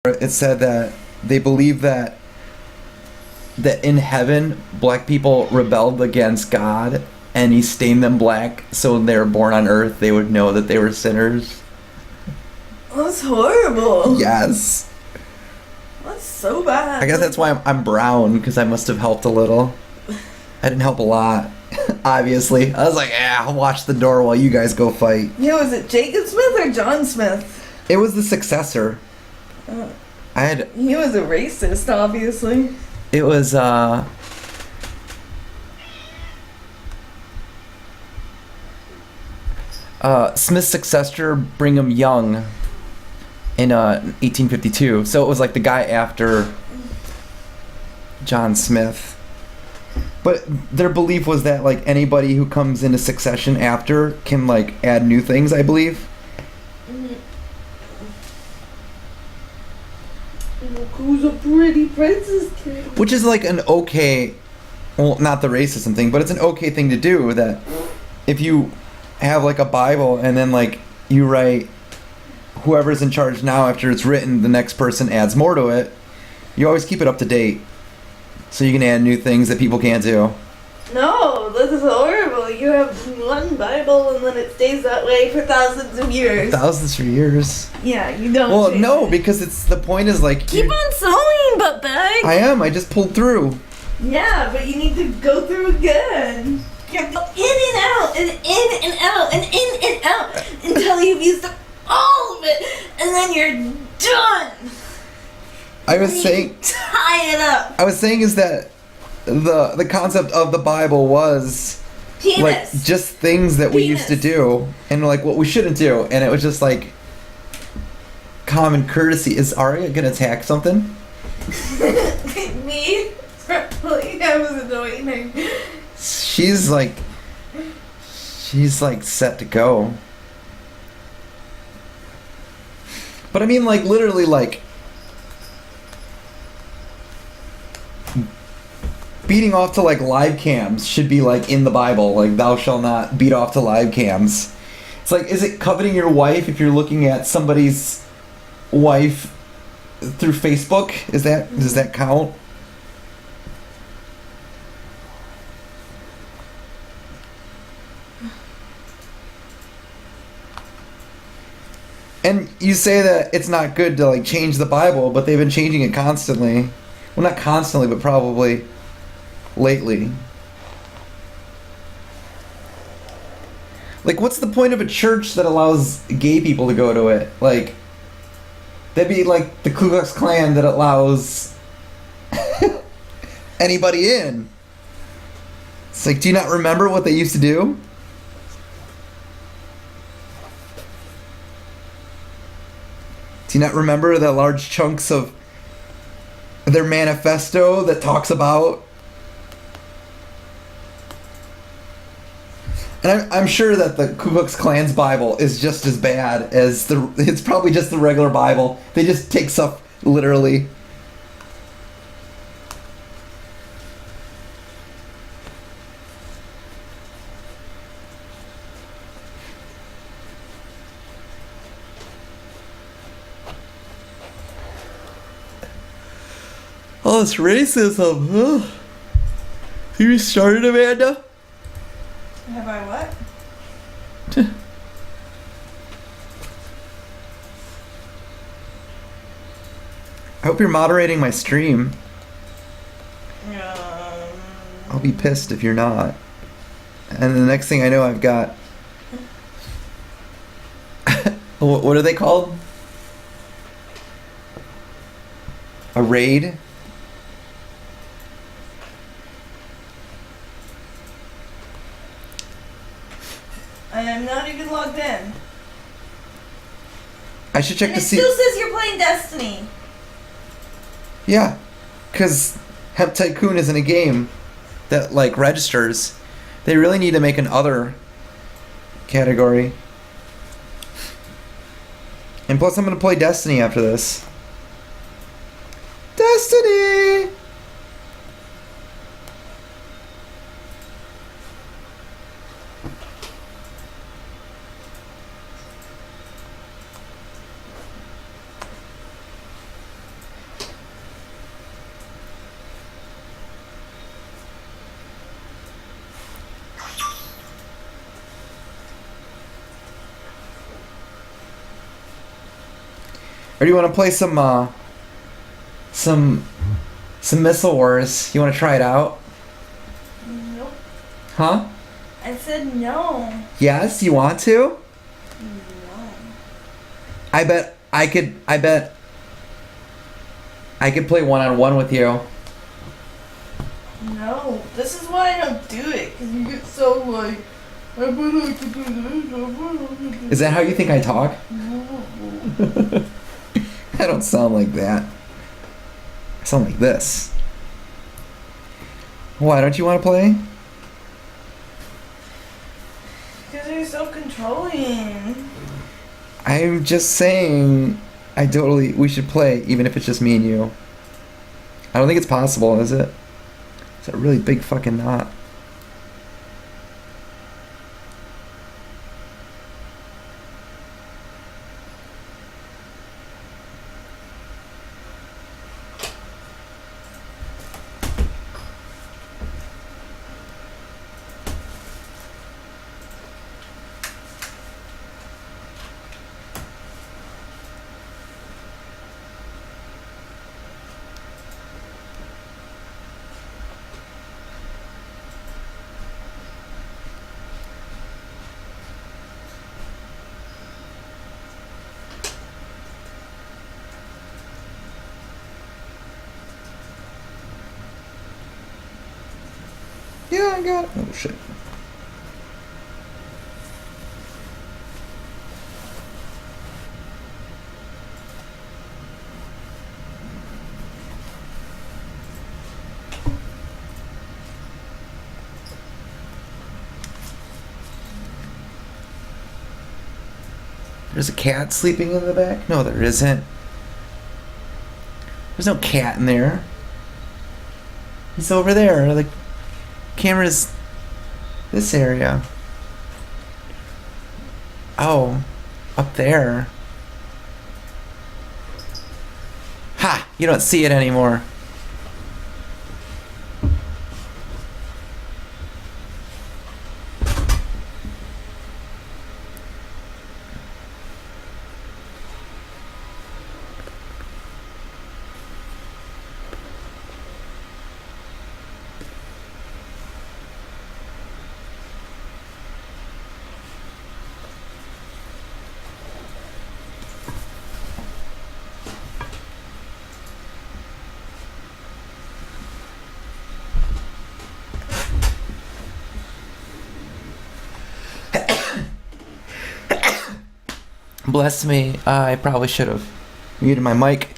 it said that they believe that in heaven black people rebelled against God and he stained them black, so when they were born on earth they would know that they were sinners. That's horrible. Yes. That's so bad. I guess that's why I'm brown, because I must have helped a little. I didn't help a lot, obviously. I was like, I'll watch the door while you guys go fight. Yeah, was it Jacob Smith or John Smith? It was the successor. He was a racist, obviously. It was, Smith's successor, Brigham Young, in 1852. So it was like the guy after John Smith. But their belief was that like anybody who comes into succession after can like add new things, I believe. Who's a pretty princess kid? Which is like an okay, well, not the racism thing, but it's an okay thing to do. That if you have like a Bible and then like you write whoever's in charge now after it's written, the next person adds more to it, you always keep it up to date. So you can add new things that people can't do. No, this is horrible. You have one Bible and then it stays that way for thousands of years. Thousands of years. Yeah, you don't. Well, no, because it's the point is like keep on sewing, butt bag. I am. I just pulled through. Yeah, but you need to go through again. You have to go in and out and in and out and in and out until you've used up all of it, and then you're done. I was saying. Tie it up. I was saying is that the concept of the Bible was Penis. like just things that we used to do and like what we shouldn't do, and it was just like common courtesy. Is Aria gonna attack something? Me? I was annoying her. She's like set to go. But I mean, like literally, like beating off to like live cams should be like in the Bible, like thou shalt not beat off to live cams. It's like, is it coveting your wife if you're looking at somebody's wife through Facebook? Does that count? And you say that it's not good to like change the Bible, but they've been changing it constantly. Well, not constantly, but probably lately. Like, what's the point of a church that allows gay people to go to it? Like, that'd be like the Ku Klux Klan that allows anybody in. It's like, do you not remember what they used to do? Do you not remember the large chunks of their manifesto that talks about? And I'm sure that the Ku Klux Klan's Bible is just as bad as it's probably just the regular Bible. They just take stuff literally. Oh, it's racism, huh? You started, Amanda? Have I what? I hope you're moderating my stream. I'll be pissed if you're not. And the next thing I know, I've got... what are they called? A raid? I'm not even logged in. I should check and to it see... still says you're playing Destiny. Yeah, because Hemp Tycoon isn't a game that, like, registers. They really need to make an other category. And plus, I'm going to play Destiny after this. Destiny! Or do you want to play some Missile Wars? You want to try it out? Nope. Huh? I said no. Yes, you want to? No. I bet I could play one-on-one with you. No. This is why I don't do it, because you get so like, I bet I could do this. Is that how you think I talk? I don't sound like that. I sound like this. Why don't you want to play? Because you're so controlling. I'm just saying, we should play, even if it's just me and you. I don't think it's possible, is it? It's a really big fucking knot. Yeah, I got it. Oh, shit. There's a cat sleeping in the back? No, there isn't. There's no cat in there. He's over there. The camera's this area. Oh, up there. Ha! You don't see it anymore. Bless me. I probably should have muted my mic.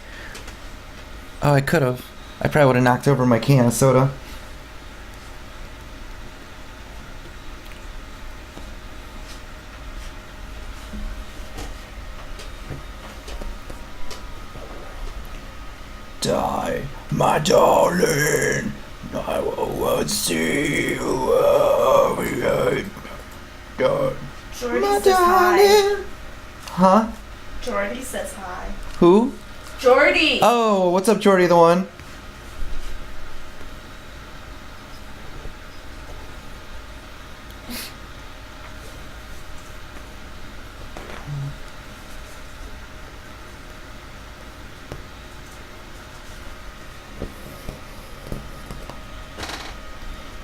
Oh, I could have. I probably would have knocked over my can of soda. Die, my darling. I will see you again. Jordy My says hi. darling. Huh? Jordy says hi. Who? Jordy! Oh, what's up, Jordy the one?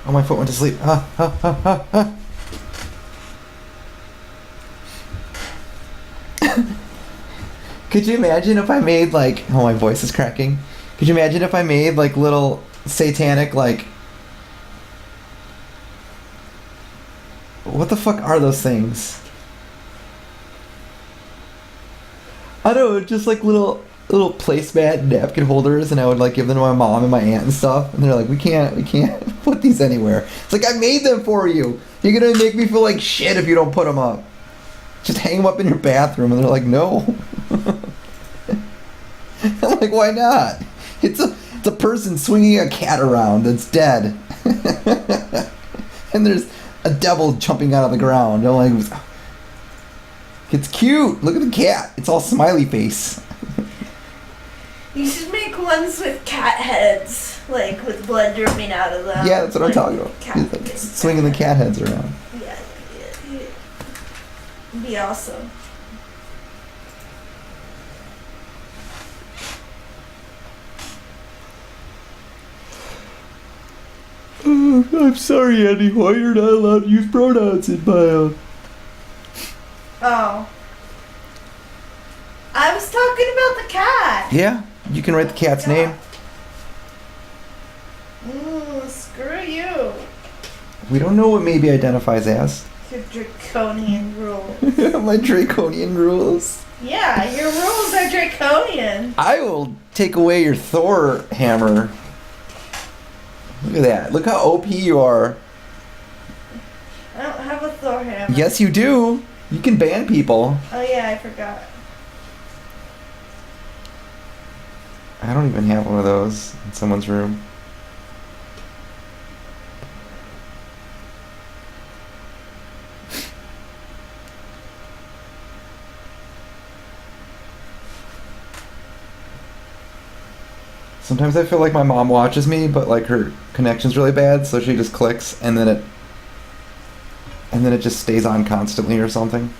Oh, my foot went to sleep. Could you imagine if I made like... Oh, my voice is cracking. Could you imagine if I made like little satanic like... What the fuck are those things? I don't know, just like little placemat napkin holders, and I would like give them to my mom and my aunt and stuff, and they're like, we can't put these anywhere. It's like, I made them for you. You're gonna make me feel like shit if you don't put them up. Just hang them up in your bathroom, and they're like, no. I'm like, why not? It's a person swinging a cat around that's dead. And there's a devil jumping out of the ground. I'm like, it's cute. Look at the cat. It's all smiley face. You should make ones with cat heads, like with blood dripping out of them. Yeah, that's what I'm talking about. Cat Swinging the cat heads around. Yeah. It'd be awesome. I'm sorry, Andy. Why you're not allowed to use pronouns in my Oh. I was talking about the cat. Yeah, you can write the cat's name. Screw you. We don't know what maybe identifies as. Your draconian rules. My draconian rules. Yeah, your rules are draconian. I will take away your Thor hammer. Look at that. Look how OP you are. I don't have a Thor hammer. Yes, you do. You can ban people. Oh yeah, I forgot. I don't even have one of those in someone's room. Sometimes I feel like my mom watches me, but like her connection's really bad, so she just clicks and then it just stays on constantly or something.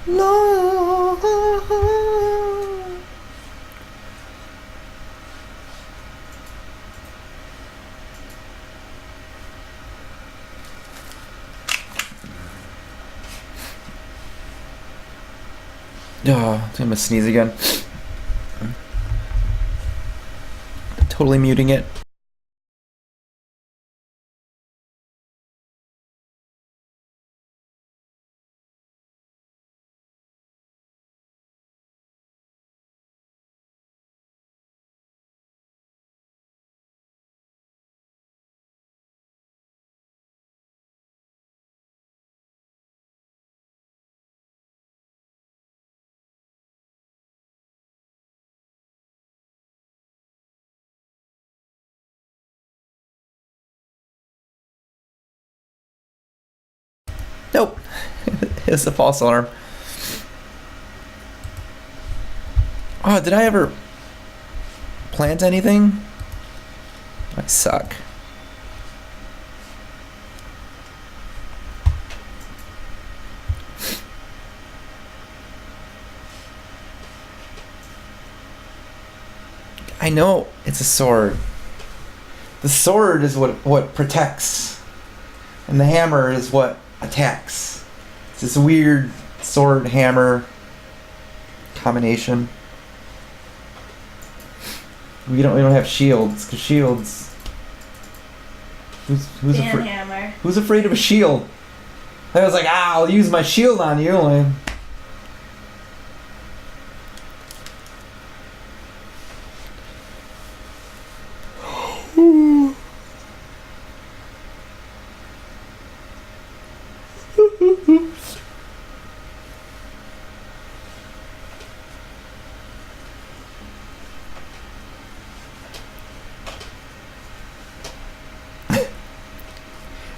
No. Oh, I'm gonna sneeze again. Totally muting it. Nope. It's a false alarm. Oh, did I ever plant anything? I suck. I know it's a sword. The sword is what protects, and the hammer is what attacks. It's this weird sword hammer combination. We don't have shields, because shields. Who's afraid? Hammer. Who's afraid of a shield? I was like, I'll use my shield on you.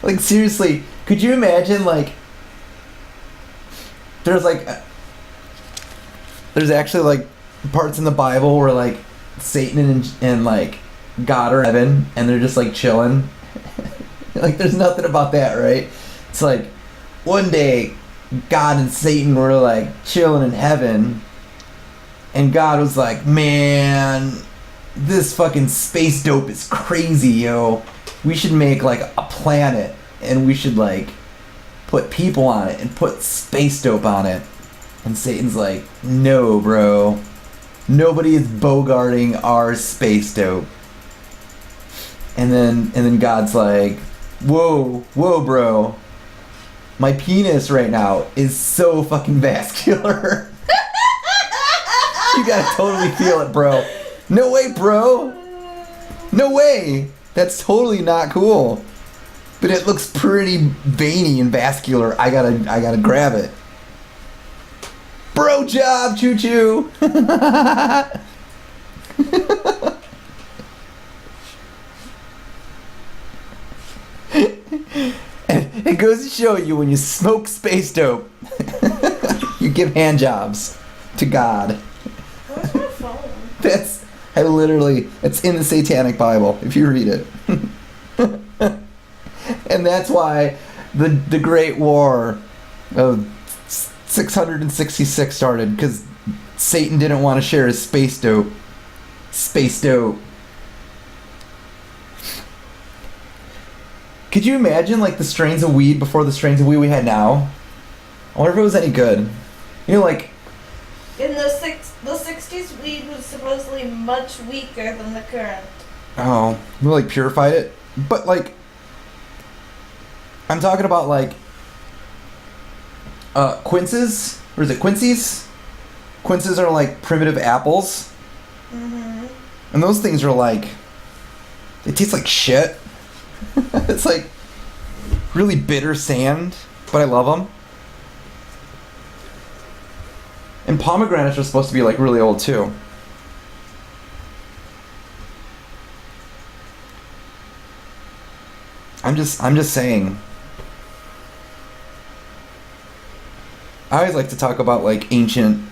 Like, seriously, could you imagine, like, there's actually, like, parts in the Bible where, like, Satan and like, God are in heaven, and they're just, like, chilling. Like, there's nothing about that, right? It's like, one day, God and Satan were, like, chilling in heaven, and God was like, man, this fucking space dope is crazy, yo. We should make, like, a planet, and we should, like, put people on it and put space dope on it. And Satan's like, no, bro. Nobody is bogarting our space dope. And then God's like, whoa, bro. My penis right now is so fucking vascular. You gotta totally feel it, bro. No way, bro. No way. That's totally not cool. But it looks pretty veiny and vascular. I gotta grab it. Bro job, choo choo. And it goes to show you, when you smoke space dope, you give hand jobs to God. Where's my phone? It's in the Satanic Bible, if you read it. And that's why the Great War of 666 started, because Satan didn't want to share his space dope. Space dope. Could you imagine, like, the strains of weed before the strains of weed we had now? I wonder if it was any good. You know, like... In the 60s, weed was supposedly much weaker than the current. Oh, we, like, purified it? But, like... I'm talking about, like... quinces? Or is it quincies? Quinces are, like, primitive apples. Mm-hmm. And those things are, like... They taste like shit. It's like really bitter sand, but I love them. And pomegranates are supposed to be like really old too. I'm just saying. I always like to talk about like ancient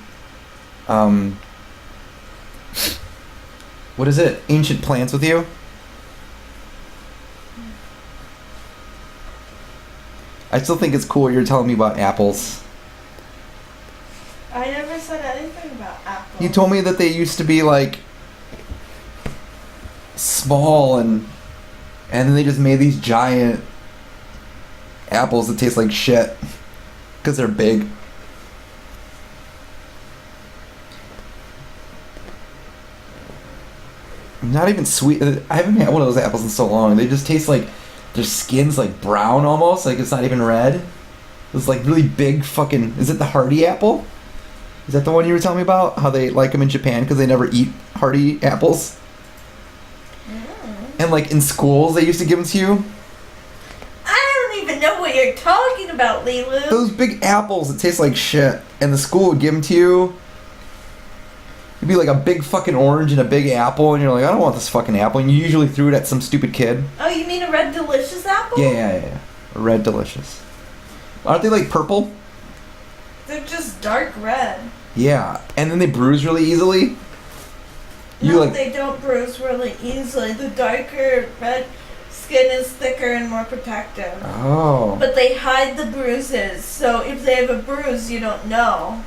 what is it? Ancient plants with you. I still think it's cool you're telling me about apples. I never said anything about apples. You told me that they used to be like small and then they just made these giant apples that taste like shit because they're big. Not even sweet. I haven't had one of those apples in so long. They just taste like their skin's like brown almost, like it's not even red. It's like really big fucking... Is it the hardy apple? Is that the one you were telling me about? How they like them in Japan because they never eat hardy apples? And like in schools they used to give them to you? I don't even know what you're talking about, Lilu. Those big apples that taste like shit. And the school would give them to you. It'd be like a big fucking orange and a big apple, and you're like, I don't want this fucking apple. And you usually threw it at some stupid kid. Oh, you mean a red delicious apple? Yeah. A red delicious. Aren't they like purple? They're just dark red. Yeah, and then they bruise really easily. They don't bruise really easily. The darker red skin is thicker and more protective. Oh. But they hide the bruises, so if they have a bruise, you don't know.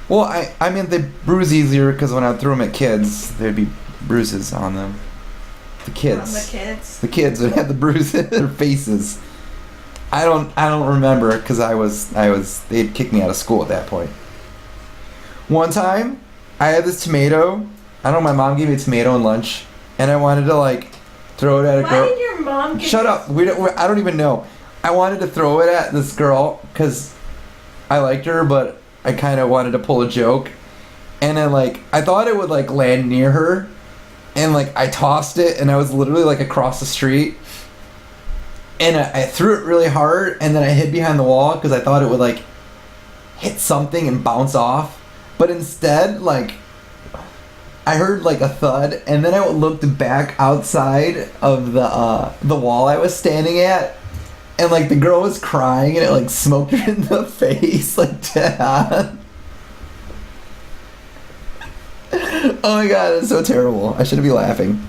Well, I mean they bruise easier because when I threw them at kids, there'd be bruises on them. The kids. On the kids. The kids would have the bruises in their faces. I don't remember because they'd kicked me out of school at that point. One time, I had this tomato. I don't know, my mom gave me a tomato in lunch, and I wanted to like throw it at a girl. Why did your mom give Shut up. I don't even know. I wanted to throw it at this girl because I liked her, but I kind of wanted to pull a joke. And then like I thought it would like land near her, and like I tossed it, and I was literally like across the street. And I threw it really hard, and then I hid behind the wall because I thought it would like hit something and bounce off. But instead, like, I heard like a thud, and then I looked back outside of the wall I was standing at, and like the girl was crying, and it like smoked her in the face, like dead on. Oh my god, it's so terrible. I shouldn't be laughing.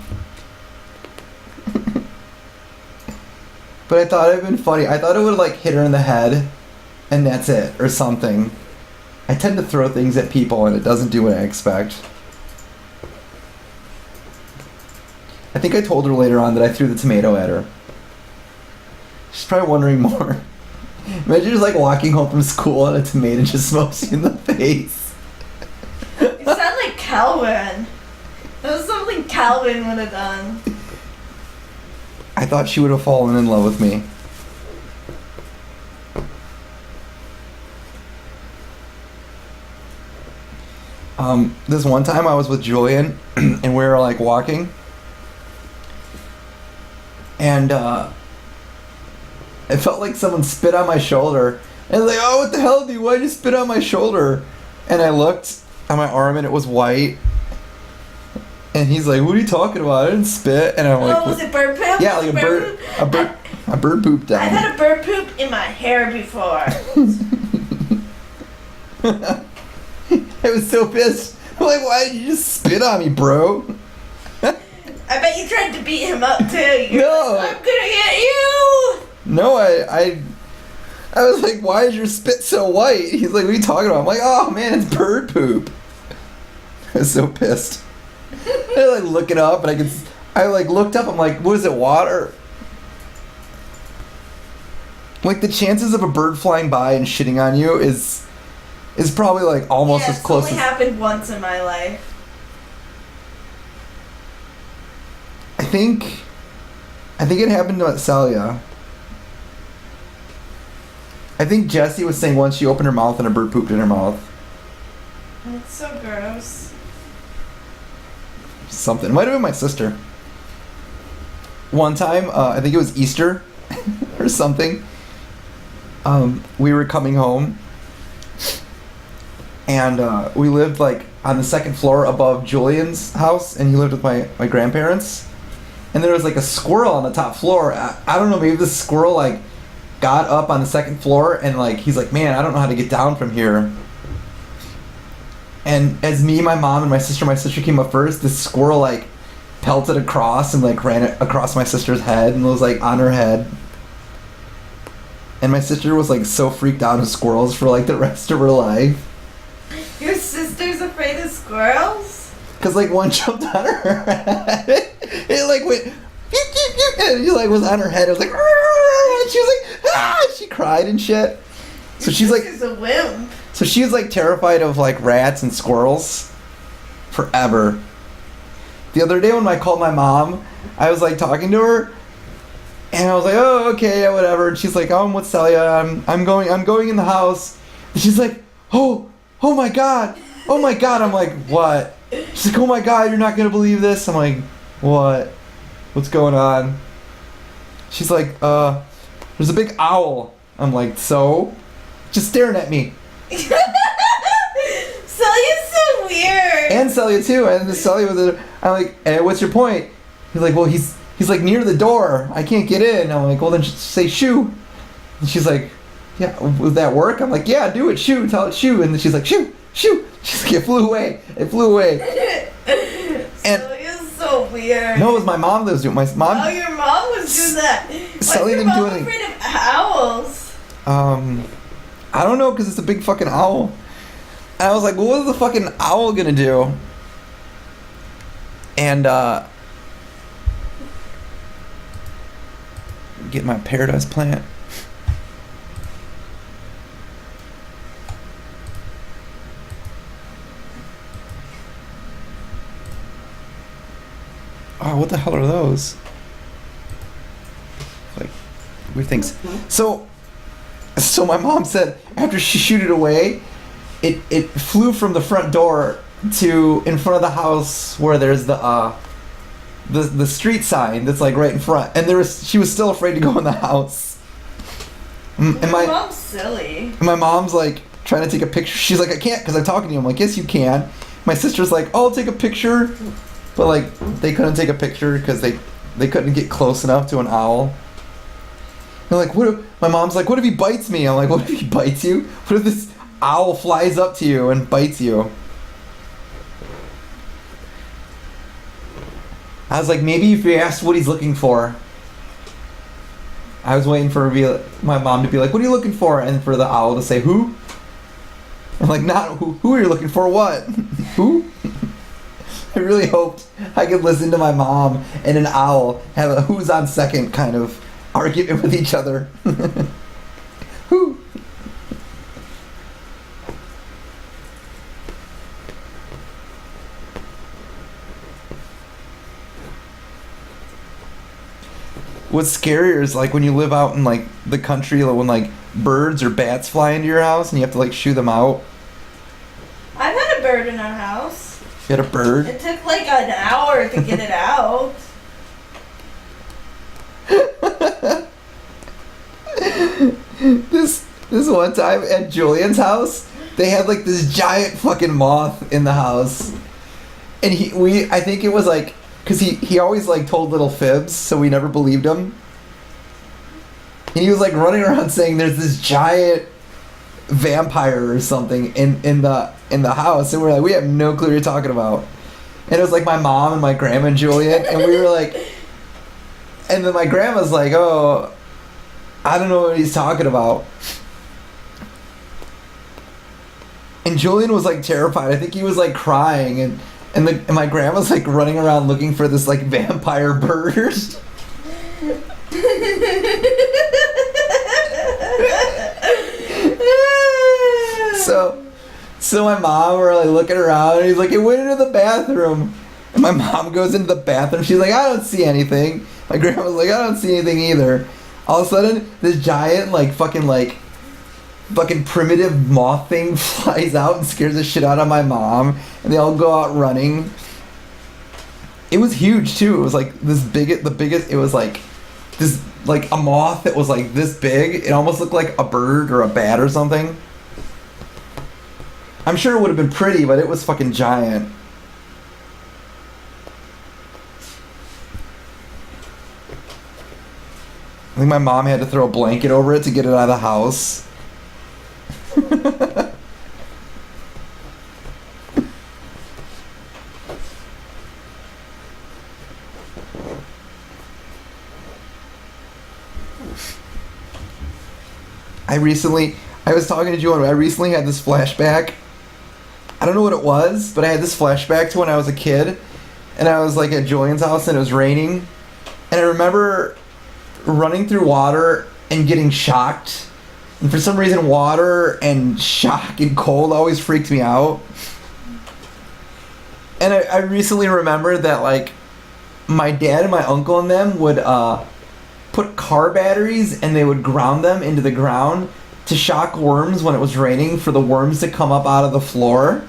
But I thought it'd been funny. I thought it would like hit her in the head, and that's it, or something. I tend to throw things at people, and it doesn't do what I expect. I think I told her later on that I threw the tomato at her. She's probably wondering more. Imagine just like walking home from school and a tomato just smokes you in the face. You sound like Calvin. That was something Calvin would have done. I thought she would have fallen in love with me. This one time I was with Julian and we were like walking, and it felt like someone spit on my shoulder, and I was like, oh, what the hell, dude, why'd you spit on my shoulder? And I looked at my arm and it was white, and he's like, what are you talking about? I didn't spit. And I'm like, was it bird poop? yeah, like a bird pooped down. I've had a bird poop in my hair before. I was so pissed. I'm like, why did you just spit on me, bro? I bet bet you tried to beat him up too. You're No. like, I'm gonna get you. No, I was like, why is your spit so white? He's like, what are you talking about? I'm like, oh man, it's bird poop. I was so pissed. I like look it up, and I like looked up. I'm like, what is it? Water? Like the chances of a bird flying by and shitting on you is probably like almost as close. It's only happened once in my life. I think it happened to Celia. I think Jessie was saying once she opened her mouth and a bird pooped in her mouth. That's so gross. Something. It might have been my sister. One time, I think it was Easter or something. We were coming home, and we lived like on the second floor above Julian's house, and he lived with my grandparents. And there was like a squirrel on the top floor. I don't know, maybe this squirrel like got up on the second floor, and like he's like, man, I don't know how to get down from here. And as me, my mom, and my sister came up first, this squirrel like pelted across and like ran it across my sister's head and was like on her head. And my sister was like so freaked out of squirrels for like the rest of her life. Your sister's afraid of squirrels? Cause like one jumped on her head. It like went and he like was on her head. It was like, and she was like, ah! She cried and shit. So she's like, a wimp. So she was like terrified of like rats and squirrels forever. The other day when I called my mom, I was like talking to her, and I was like, oh, okay, yeah, whatever. And she's like, oh, I'm with Celia. I'm going in the house. And she's like, oh my god. I'm like, what? She's like, oh my god, you're not gonna believe this. I'm like, what? What's going on? She's like, there's a big owl. I'm like, so? Just staring at me. Celia's so weird. And Celia too. And Celia was I'm like, hey, what's your point? He's like, well, he's like near the door. I can't get in. I'm like, well, then just say shoo. And she's like, yeah, would that work? I'm like, yeah, do it, shoo, tell it shoo. And then she's like, shoo. She's like, it flew away. And Celia's so weird. no, it was my mom that was doing. My mom. Oh, your mom was doing that. Celia Why's your didn't do mom anything. afraid of owls? I don't know, because it's a big fucking owl. And I was like, well, what is the fucking owl gonna do? And, get my paradise plant. Oh, what the hell are those? Like, weird things. So my mom said after she shooed it away, it flew from the front door to in front of the house where there's the street sign that's like right in front, and she was still afraid to go in the house. And My mom's silly. my mom's like trying to take a picture. She's like, I can't because I'm talking to you. I'm like, yes, you can. My sister's like, oh, I'll take a picture, but like they couldn't take a picture because they couldn't get close enough to an owl. They're like, my mom's like, what if he bites me? I'm like, what if he bites you? What if this owl flies up to you and bites you? I was like, maybe if you asked what he's looking for. I was waiting for my mom to be like, what are you looking for? And for the owl to say, who? I'm like, not who are you looking for? What? Who? I really hoped I could listen to my mom and an owl have a who's on second kind of argument with each other. Who? What's scarier is like when you live out in like the country, like, when like birds or bats fly into your house and you have to like shoo them out. I've had a bird in our house. You had a bird? It took like an hour to get it out. This one time at Julian's house, they had like this giant fucking moth in the house, and I think it was like, because he always like told little fibs, so we never believed him. And he was like running around saying there's this giant vampire or something in the house, and we're like, we have no clue what you're talking about. And it was like my mom and my grandma and Julian, and we were like, and then my grandma's like, oh, I don't know what he's talking about. And Julian was like terrified. I think he was like crying, and my grandma's like running around looking for this like vampire bird. So my mom, we're like looking around, and he's like, it went into the bathroom. And my mom goes into the bathroom. She's like, I don't see anything. My grandma's like, I don't see anything either. All of a sudden, this giant fucking primitive moth thing flies out and scares the shit out of my mom. And they all go out running. It was huge too. It was like the biggest. It was like this, like a moth that was like this big. It almost looked like a bird or a bat or something. I'm sure it would have been pretty, but it was fucking giant. I think my mom had to throw a blanket over it to get it out of the house. I was talking to Joanne, I recently had this flashback. I don't know what it was, but I had this flashback to when I was a kid, and I was like at Julian's house and it was raining, and I remember running through water and getting shocked, and for some reason water and shock and cold always freaked me out. And I recently remembered that like my dad and my uncle and them would put car batteries and they would ground them into the ground to shock worms when it was raining, for the worms to come up out of the floor.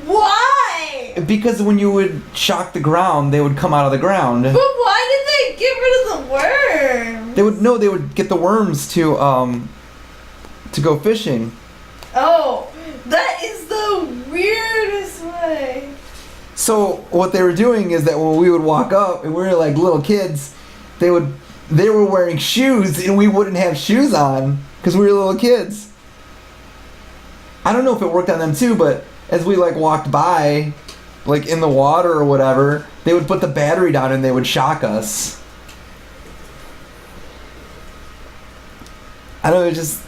Why? Because when you would shock the ground, they would come out of the ground. But why did they get rid of the worms? They would get the worms to go fishing. Oh, that is the weirdest way. So what they were doing is that when we would walk up and we were like little kids, they were wearing shoes and we wouldn't have shoes on because we were little kids. I don't know if it worked on them too, but as we like walked by, like in the water or whatever, they would put the battery down and they would shock us. I don't know, just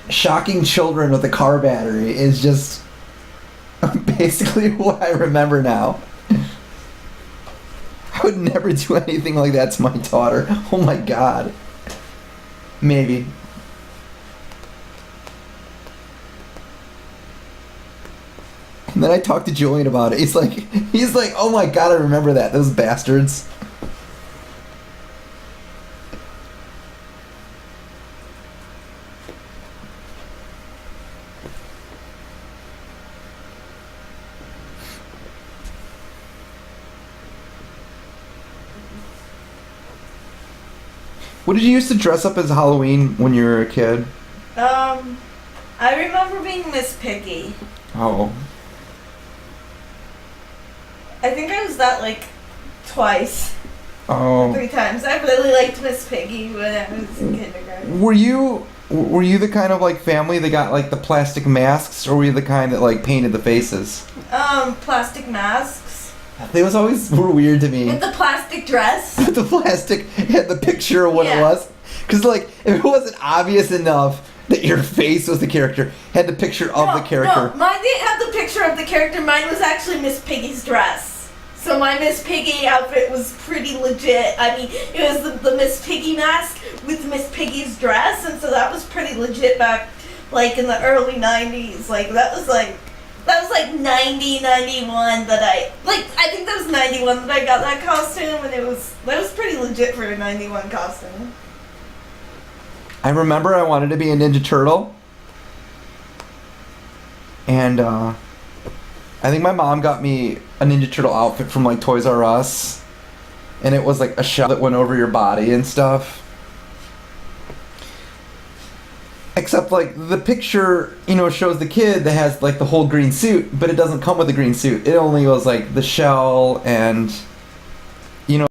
shocking children with a car battery is just basically what I remember now. I would never do anything like that to my daughter. Oh my god. Maybe. And then I talked to Julian about it. He's like, oh my god, I remember that. Those bastards. What did you used to dress up as Halloween when you were a kid? I remember being Miss Piggy. Oh. I think I was that like twice. Oh. 3 times. I really liked Miss Piggy when I was in kindergarten. Were you the kind of like family that got like the plastic masks, or were you the kind that like painted the faces? Plastic masks. They were weird to me. With the plastic dress. With the plastic had the picture of what it was. Because like if it wasn't obvious enough that your face was the character, had the picture of the character. No, mine didn't have the picture of the character. Mine was actually Miss Piggy's dress. So my Miss Piggy outfit was pretty legit. I mean, it was the Miss Piggy mask with Miss Piggy's dress, and so that was pretty legit back, like, in the early 90s. Like, that was like 90, 91 that I think that was 91 that I got that costume, and that was pretty legit for a 91 costume. I remember I wanted to be a Ninja Turtle. And, I think my mom got me a Ninja Turtle outfit from like Toys R Us, and it was like a shell that went over your body and stuff. Except like the picture, shows the kid that has like the whole green suit, but it doesn't come with a green suit. It only was like the shell and